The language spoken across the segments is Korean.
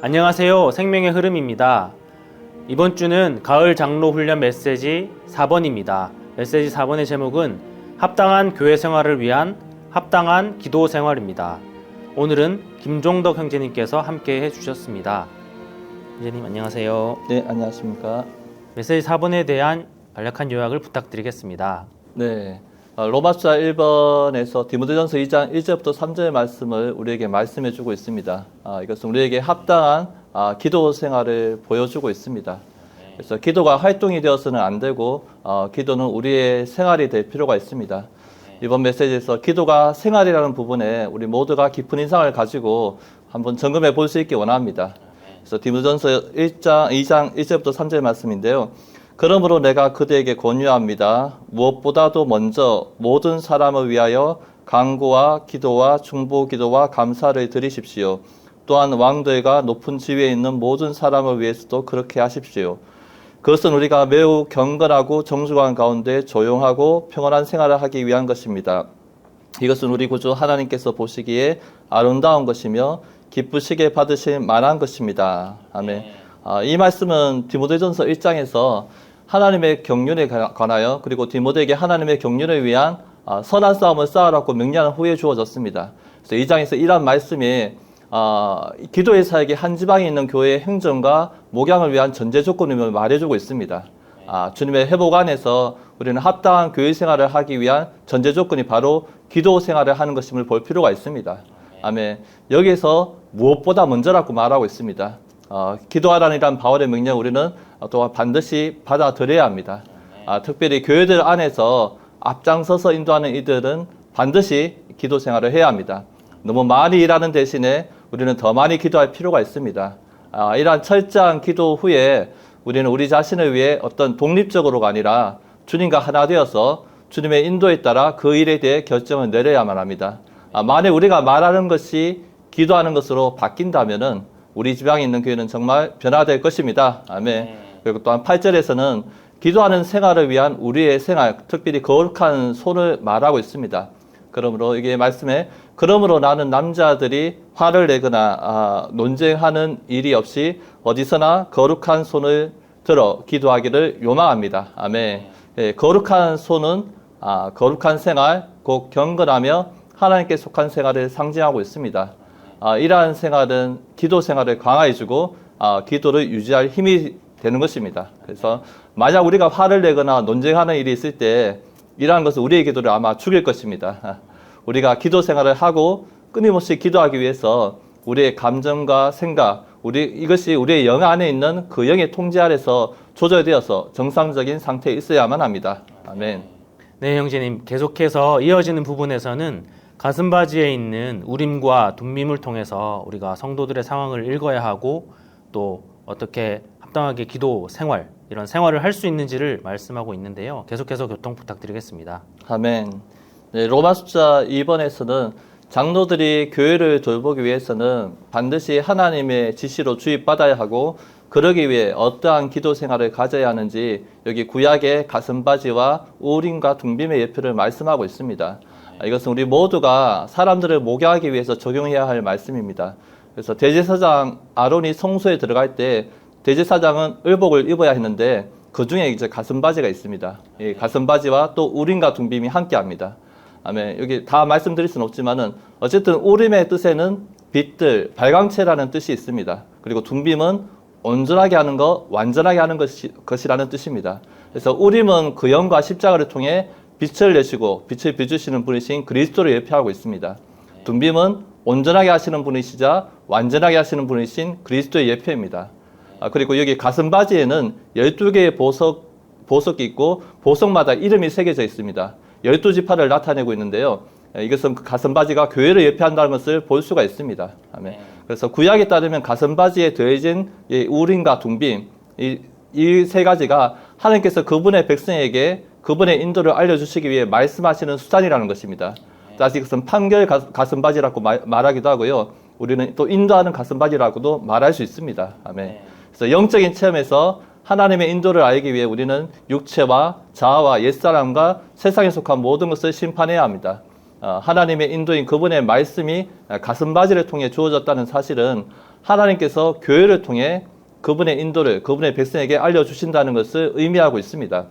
안녕하세요. 생명의 흐름입니다. 이번 주는 가을 장로 훈련 메시지 4번입니다. 메시지 4번의 제목은 합당한 교회 생활을 위한 합당한 기도 생활입니다. 오늘은 김종덕 형제님께서 함께 해주셨습니다. 형제님 안녕하세요. 네, 안녕하십니까. 메시지 4번에 대한 간략한 요약을 부탁드리겠습니다. 네, 로마서 1번에서 디모데전서 2장 1절부터 3절의 말씀을 우리에게 말씀해 주고 있습니다. 이것은 우리에게 합당한 기도 생활을 보여주고 있습니다. 그래서 기도가 활동이 되어서는 안 되고 기도는 우리의 생활이 될 필요가 있습니다. 이번 메시지에서 기도가 생활이라는 부분에 우리 모두가 깊은 인상을 가지고 한번 점검해 볼 수 있게 원합니다. 그래서 디모데전서 2장 1절부터 3절의 말씀인데요. 그러므로 내가 그대에게 권유합니다. 무엇보다도 먼저 모든 사람을 위하여 간구와 기도와 중보기도와 감사를 드리십시오. 또한 왕들과 높은 지위에 있는 모든 사람을 위해서도 그렇게 하십시오. 그것은 우리가 매우 경건하고 정직한 가운데 조용하고 평안한 생활을 하기 위한 것입니다. 이것은 우리 구주 하나님께서 보시기에 아름다운 것이며 기쁘시게 받으실 만한 것입니다. 아멘. 이 말씀은 디모데전서 1장에서 하나님의 경륜에 관하여 그리고 디모데에게 하나님의 경륜을 위한 선한 싸움을 싸우라고 명령한 후에 주어졌습니다. 그래서 이 장에서 이런 말씀이 기도의 사역이 한 지방에 있는 교회의 행정과 목양을 위한 전제 조건임을 말해주고 있습니다. 주님의 회복 안에서 우리는 합당한 교회 생활을 하기 위한 전제 조건이 바로 기도 생활을 하는 것임을 볼 필요가 있습니다. 아멘. 여기에서 무엇보다 먼저라고 말하고 있습니다. 기도하라는 바울의 명령 우리는 또한 반드시 받아들여야 합니다. 특별히 교회들 안에서 앞장서서 인도하는 이들은 반드시 기도 생활을 해야 합니다. 너무 많이 일하는 대신에 우리는 더 많이 기도할 필요가 있습니다. 이러한 철저한 기도 후에 우리는 우리 자신을 위해 어떤 독립적으로가 아니라 주님과 하나 되어서 주님의 인도에 따라 그 일에 대해 결정을 내려야만 합니다. 만약 우리가 말하는 것이 기도하는 것으로 바뀐다면은 우리 지방에 있는 교회는 정말 변화될 것입니다. 아멘. 그리고 또한 8절에서는 기도하는 생활을 위한 우리의 생활, 특별히 거룩한 손을 말하고 있습니다. 그러므로 이게 말씀에 그러므로 나는 남자들이 화를 내거나 논쟁하는 일이 없이 어디서나 거룩한 손을 들어 기도하기를 요망합니다. 아멘. 예, 거룩한 손은 거룩한 생활, 곧 경건하며 하나님께 속한 생활을 상징하고 있습니다. 이러한 생활은 기도 생활을 강화해주고 기도를 유지할 힘이 되는 것입니다. 그래서 만약 우리가 화를 내거나 논쟁하는 일이 있을 때 이러한 것은 우리의 기도를 아마 죽일 것입니다. 우리가 기도 생활을 하고 끊임없이 기도하기 위해서 우리의 감정과 생각, 이것이 우리의 영 안에 있는 그 영의 통제 아래서 조절되어서 정상적인 상태에 있어야만 합니다. 아멘. 네, 형제님 계속해서 이어지는 부분에서는 가슴바지에 있는 우림과 둠밈을 통해서 우리가 성도들의 상황을 읽어야 하고 또 어떻게 합당하게 기도 생활, 이런 생활을 할 수 있는지를 말씀하고 있는데요. 계속해서 교통 부탁드리겠습니다. 아멘. 네, 로마서 2번에서는 장로들이 교회를 돌보기 위해서는 반드시 하나님의 지시로 주입받아야 하고 그러기 위해 어떠한 기도 생활을 가져야 하는지 여기 구약의 가슴바지와 우림과 둠빔의 예표를 말씀하고 있습니다. 이것은 우리 모두가 사람들을 목양하기 위해서 적용해야 할 말씀입니다. 그래서 대제사장 아론이 성소에 들어갈 때 대제사장은 의복을 입어야 했는데 그 중에 이제 가슴바지가 있습니다. 이 가슴바지와 또 우림과 둠빔이 함께합니다. 아멘. 여기 다 말씀드릴 수는 없지만은 어쨌든 우림의 뜻에는 빛들, 발광체라는 뜻이 있습니다. 그리고 둠빔은 온전하게 하는 것, 완전하게 하는 것이라는 뜻입니다. 그래서 우림은 그 영과 십자가를 통해 빛을 내시고 빛을 비추시는 분이신 그리스도를 예표하고 있습니다. 둠빔은 온전하게 하시는 분이시자 완전하게 하시는 분이신 그리스도의 예표입니다. 그리고 여기 가슴바지에는 12개의 보석이 있고 보석마다 이름이 새겨져 있습니다. 12지파를 나타내고 있는데요. 이것은 그 가슴바지가 교회를 예표한다는 것을 볼 수가 있습니다. 아멘. 그래서 구약에 따르면 가슴바지에 더해진 우림과 둠빔, 이 세 가지가 하나님께서 그분의 백성에게 그분의 인도를 알려주시기 위해 말씀하시는 수단이라는 것입니다. 다시 이것은 판결 가슴바지라고 말하기도 하고요. 우리는 또 인도하는 가슴바지라고도 말할 수 있습니다. 아멘. 그래서 영적인 체험에서 하나님의 인도를 알기 위해 우리는 육체와 자아와 옛사람과 세상에 속한 모든 것을 심판해야 합니다. 하나님의 인도인 그분의 말씀이 가슴바지를 통해 주어졌다는 사실은 하나님께서 교회를 통해 그분의 인도를 그분의 백성에게 알려주신다는 것을 의미하고 있습니다.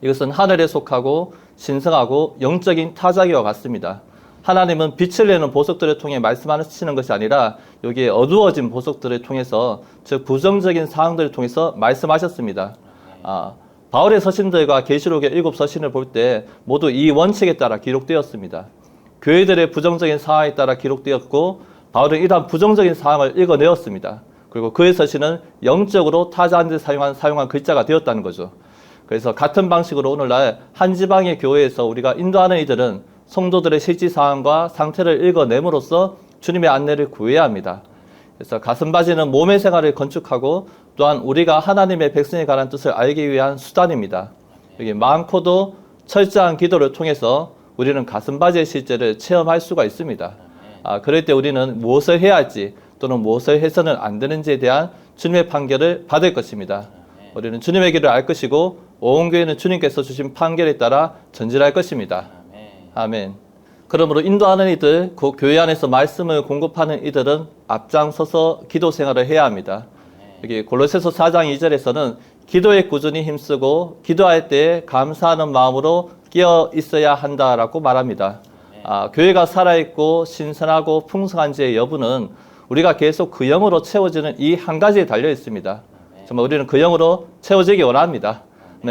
이것은 하늘에 속하고 신성하고 영적인 타자기와 같습니다. 하나님은 빛을 내는 보석들을 통해 말씀하시는 것이 아니라 여기에 어두워진 보석들을 통해서, 즉 부정적인 사항들을 통해서 말씀하셨습니다. 바울의 서신들과 계시록의 7 서신을 볼 때 모두 이 원칙에 따라 기록되었습니다. 교회들의 부정적인 상황에 따라 기록되었고, 바울은 이러한 부정적인 상황을 읽어내었습니다. 그리고 그의 서신은 영적으로 타자한테 사용한 글자가 되었다는 거죠. 그래서 같은 방식으로 오늘날 한 지방의 교회에서 우리가 인도하는 이들은 성도들의 실지 상황과 상태를 읽어냄으로써 주님의 안내를 구해야 합니다. 그래서 가슴바지는 몸의 생활을 건축하고 또한 우리가 하나님의 백성에 관한 뜻을 알기 위한 수단입니다. 여기 많고도 철저한 기도를 통해서 우리는 가슴바지의 실제를 체험할 수가 있습니다. 그럴 때 우리는 무엇을 해야 할지 또는 무엇을 해서는 안 되는지에 대한 주님의 판결을 받을 것입니다. 우리는 주님의 길을 알 것이고 온 교회는 주님께서 주신 판결에 따라 전진할 것입니다. 아멘. 그러므로 인도하는 이들, 그 교회 안에서 말씀을 공급하는 이들은 앞장서서 기도 생활을 해야 합니다. 여기 골로새서 4장 2절에서는 기도에 꾸준히 힘쓰고 기도할 때 감사하는 마음으로 끼어 있어야 한다라고 말합니다. 교회가 살아있고 신선하고 풍성한지의 여부는 우리가 계속 그 영으로 채워지는 이 한 가지에 달려 있습니다. 정말 우리는 그 영으로 채워지기 원합니다.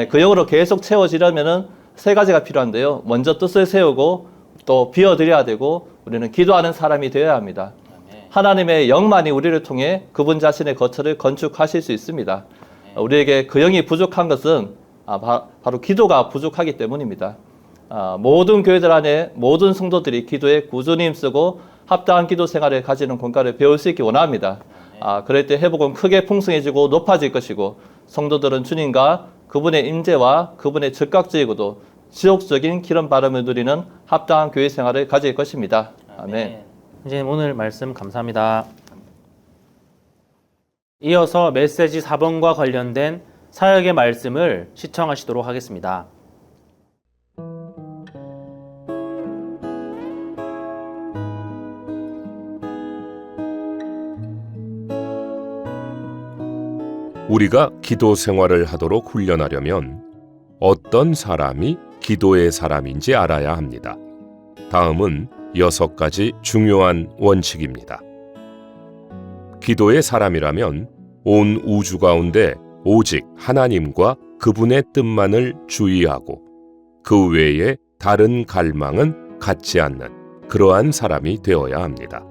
그 영으로 계속 채워지려면은 3가지가 필요한데요. 먼저 뜻을 세우고 또 비워드려야 되고 우리는 기도하는 사람이 되어야 합니다. 하나님의 영만이 우리를 통해 그분 자신의 거처를 건축하실 수 있습니다. 우리에게 그 영이 부족한 것은 바로 기도가 부족하기 때문입니다. 모든 교회들 안에 모든 성도들이 기도에 꾸준히 힘쓰고 합당한 기도 생활을 가지는 권가를 배울 수 있기 원합니다. 그럴 때 회복은 크게 풍성해지고 높아질 것이고 성도들은 주님과 그분의 임재와 그분의 즉각적이고도 지속적인 기름 바람을 누리는 합당한 교회 생활을 가질 것입니다. 아멘. 선생님 오늘 말씀 감사합니다. 이어서 메시지 4번과 관련된 사역의 말씀을 시청하시도록 하겠습니다. 우리가 기도 생활을 하도록 훈련하려면 어떤 사람이 기도의 사람인지 알아야 합니다. 다음은 6가지 중요한 원칙입니다. 기도의 사람이라면 온 우주 가운데 오직 하나님과 그분의 뜻만을 주의하고 그 외에 다른 갈망은 갖지 않는 그러한 사람이 되어야 합니다.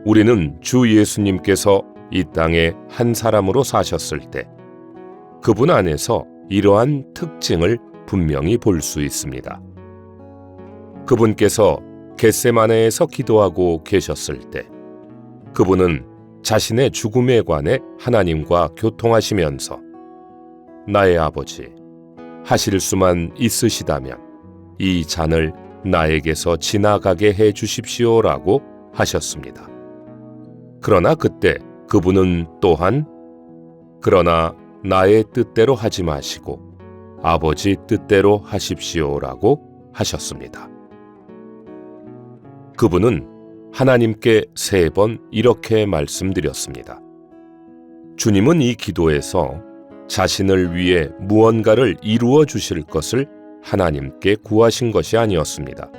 우리는 주 예수님께서 이 땅에 한 사람으로 사셨을 때 그분 안에서 이러한 특징을 분명히 볼 수 있습니다. 그분께서 겟세마네에서 기도하고 계셨을 때 그분은 자신의 죽음에 관해 하나님과 교통하시면서 나의 아버지, 하실 수만 있으시다면 이 잔을 나에게서 지나가게 해 주십시오라고 하셨습니다. 그러나 그때 그분은 또한 그러나 나의 뜻대로 하지 마시고 아버지 뜻대로 하십시오라고 하셨습니다. 그분은 하나님께 3번 이렇게 말씀드렸습니다. 주님은 이 기도에서 자신을 위해 무언가를 이루어 주실 것을 하나님께 구하신 것이 아니었습니다.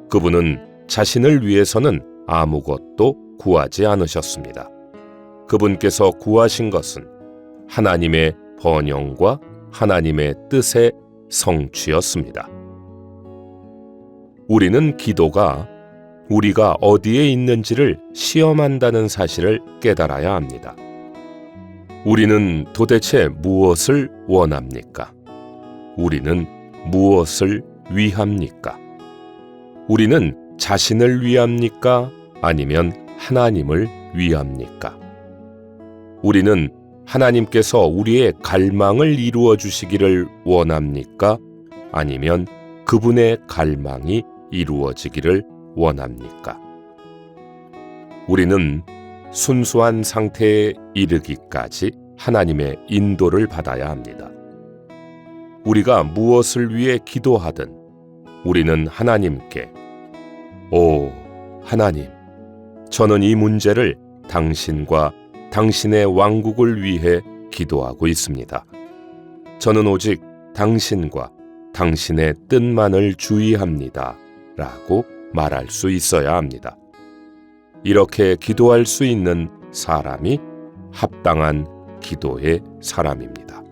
그분은 자신을 위해서는 아무것도 구하지 않으셨습니다. 그분께서 구하신 것은 하나님의 번영과 하나님의 뜻의 성취였습니다. 우리는 기도가 우리가 어디에 있는지를 시험한다는 사실을 깨달아야 합니다. 우리는 도대체 무엇을 원합니까? 우리는 무엇을 위합니까? 우리는 자신을 위합니까? 아니면 하나님을 위합니까? 우리는 하나님께서 우리의 갈망을 이루어 주시기를 원합니까? 아니면 그분의 갈망이 이루어지기를 원합니까? 우리는 순수한 상태에 이르기까지 하나님의 인도를 받아야 합니다. 우리가 무엇을 위해 기도하든 우리는 하나님께 오 하나님, 저는 이 문제를 당신과 당신의 왕국을 위해 기도하고 있습니다. 저는 오직 당신과 당신의 뜻만을 주의합니다. 라고 말할 수 있어야 합니다. 이렇게 기도할 수 있는 사람이 합당한 기도의 사람입니다.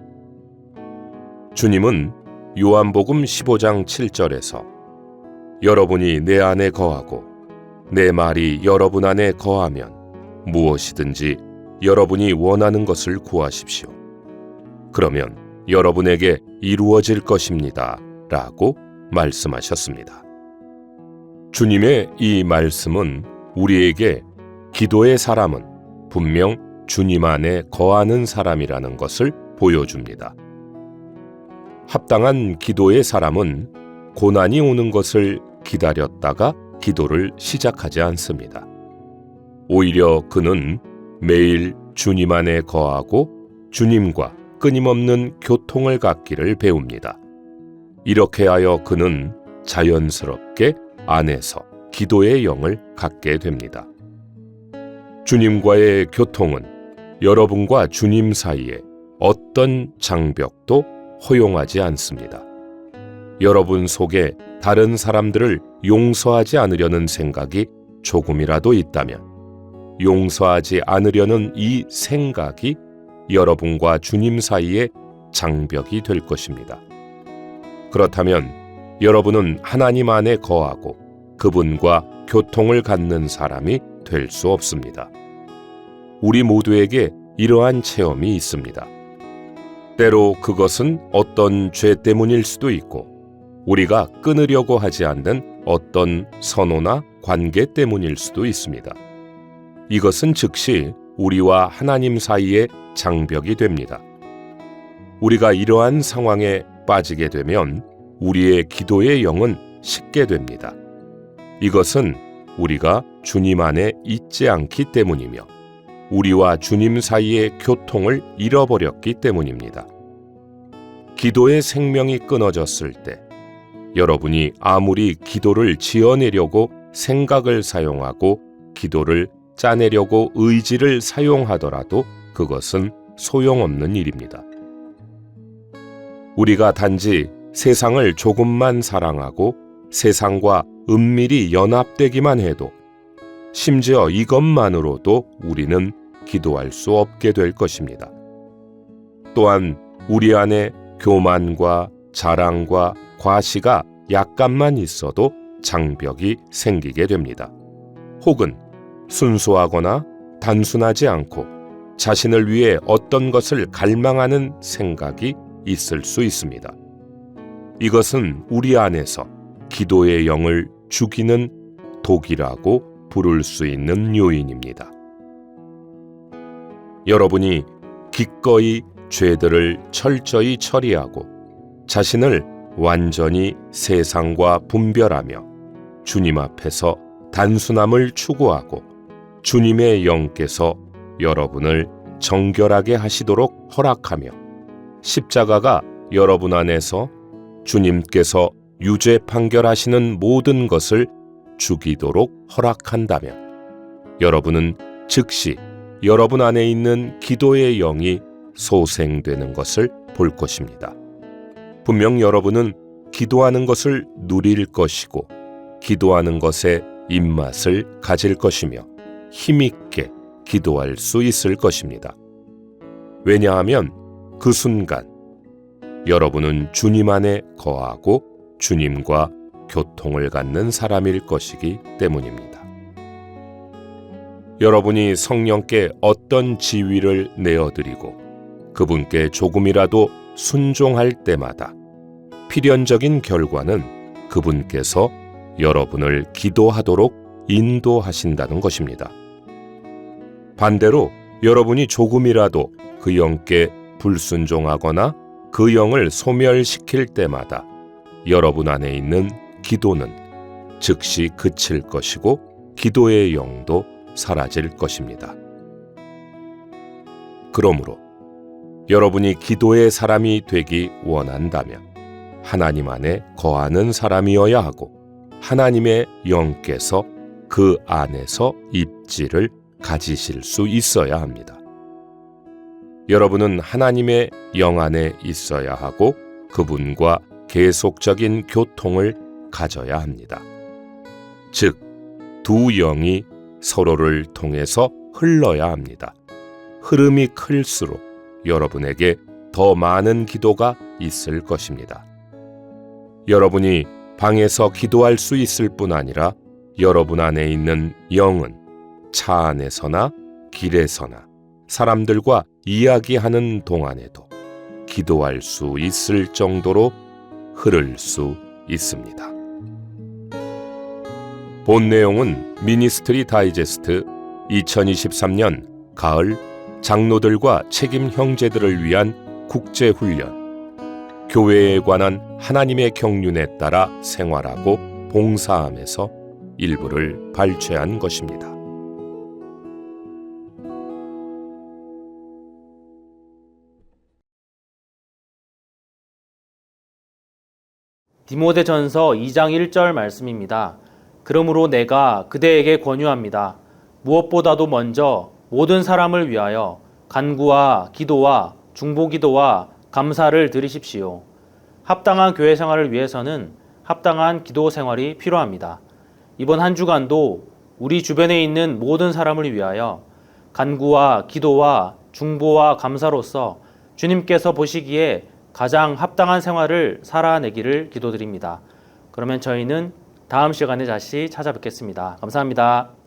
주님은 요한복음 15장 7절에서 여러분이 내 안에 거하고 내 말이 여러분 안에 거하면 무엇이든지 여러분이 원하는 것을 구하십시오. 그러면 여러분에게 이루어질 것입니다. 라고 말씀하셨습니다. 주님의 이 말씀은 우리에게 기도의 사람은 분명 주님 안에 거하는 사람이라는 것을 보여줍니다. 합당한 기도의 사람은 고난이 오는 것을 기다렸다가 기도를 시작하지 않습니다. 오히려 그는 매일 주님 안에 거하고 주님과 끊임없는 교통을 갖기를 배웁니다. 이렇게 하여 그는 자연스럽게 안에서 기도의 영을 갖게 됩니다. 주님과의 교통은 여러분과 주님 사이에 어떤 장벽도 허용하지 않습니다. 여러분 속에 다른 사람들을 용서하지 않으려는 생각이 조금이라도 있다면 용서하지 않으려는 이 생각이 여러분과 주님 사이에 장벽이 될 것입니다. 그렇다면 여러분은 하나님 안에 거하고 그분과 교통을 갖는 사람이 될 수 없습니다. 우리 모두에게 이러한 체험이 있습니다. 때로 그것은 어떤 죄 때문일 수도 있고 우리가 끊으려고 하지 않는 어떤 선호나 관계 때문일 수도 있습니다. 이것은 즉시 우리와 하나님 사이의 장벽이 됩니다. 우리가 이러한 상황에 빠지게 되면 우리의 기도의 영은 식게 됩니다. 이것은 우리가 주님 안에 있지 않기 때문이며 우리와 주님 사이의 교통을 잃어버렸기 때문입니다. 기도의 생명이 끊어졌을 때 여러분이 아무리 기도를 지어내려고 생각을 사용하고 기도를 짜내려고 의지를 사용하더라도 그것은 소용없는 일입니다. 우리가 단지 세상을 조금만 사랑하고 세상과 은밀히 연합되기만 해도 심지어 이것만으로도 우리는 기도할 수 없게 될 것입니다. 또한 우리 안에 교만과 자랑과 과시가 약간만 있어도 장벽이 생기게 됩니다. 혹은 순수하거나 단순하지 않고 자신을 위해 어떤 것을 갈망하는 생각이 있을 수 있습니다. 이것은 우리 안에서 기도의 영을 죽이는 독이라고 부를 수 있는 요인입니다. 여러분이 기꺼이 죄들을 철저히 처리하고 자신을 완전히 세상과 분별하며 주님 앞에서 단순함을 추구하고 주님의 영께서 여러분을 정결하게 하시도록 허락하며 십자가가 여러분 안에서 주님께서 유죄 판결하시는 모든 것을 죽이도록 허락한다면 여러분은 즉시 여러분 안에 있는 기도의 영이 소생되는 것을 볼 것입니다. 분명 여러분은 기도하는 것을 누릴 것이고 기도하는 것에 입맛을 가질 것이며 힘있게 기도할 수 있을 것입니다. 왜냐하면 그 순간 여러분은 주님 안에 거하고 주님과 교통을 갖는 사람일 것이기 때문입니다. 여러분이 성령께 어떤 지위를 내어드리고 그분께 조금이라도 순종할 때마다 필연적인 결과는 그분께서 여러분을 기도하도록 인도하신다는 것입니다. 반대로 여러분이 조금이라도 그 영께 불순종하거나 그 영을 소멸시킬 때마다 여러분 안에 있는 기도는 즉시 그칠 것이고 기도의 영도 사라질 것입니다. 그러므로 여러분이 기도의 사람이 되기 원한다면 하나님 안에 거하는 사람이어야 하고 하나님의 영께서 그 안에서 입지를 가지실 수 있어야 합니다. 여러분은 하나님의 영 안에 있어야 하고 그분과 계속적인 교통을 가져야 합니다. 즉, 두 영이 서로를 통해서 흘러야 합니다. 흐름이 클수록 여러분에게 더 많은 기도가 있을 것입니다. 여러분이 방에서 기도할 수 있을 뿐 아니라 여러분 안에 있는 영은 차 안에서나 길에서나 사람들과 이야기하는 동안에도 기도할 수 있을 정도로 흐를 수 있습니다. 본 내용은 미니스트리 다이제스트 2023년 가을 장로들과 책임 형제들을 위한 국제훈련, 교회에 관한 하나님의 경륜에 따라 생활하고 봉사함에서 일부를 발췌한 것입니다. 디모데전서 2장 1절 말씀입니다. 그러므로 내가 그대에게 권유합니다. 무엇보다도 먼저 모든 사람을 위하여 간구와 기도와 중보기도와 감사를 드리십시오. 합당한 교회 생활을 위해서는 합당한 기도 생활이 필요합니다. 이번 한 주간도 우리 주변에 있는 모든 사람을 위하여 간구와 기도와 중보와 감사로서 주님께서 보시기에 가장 합당한 생활을 살아내기를 기도드립니다. 그러면 저희는 다음 시간에 다시 찾아뵙겠습니다. 감사합니다.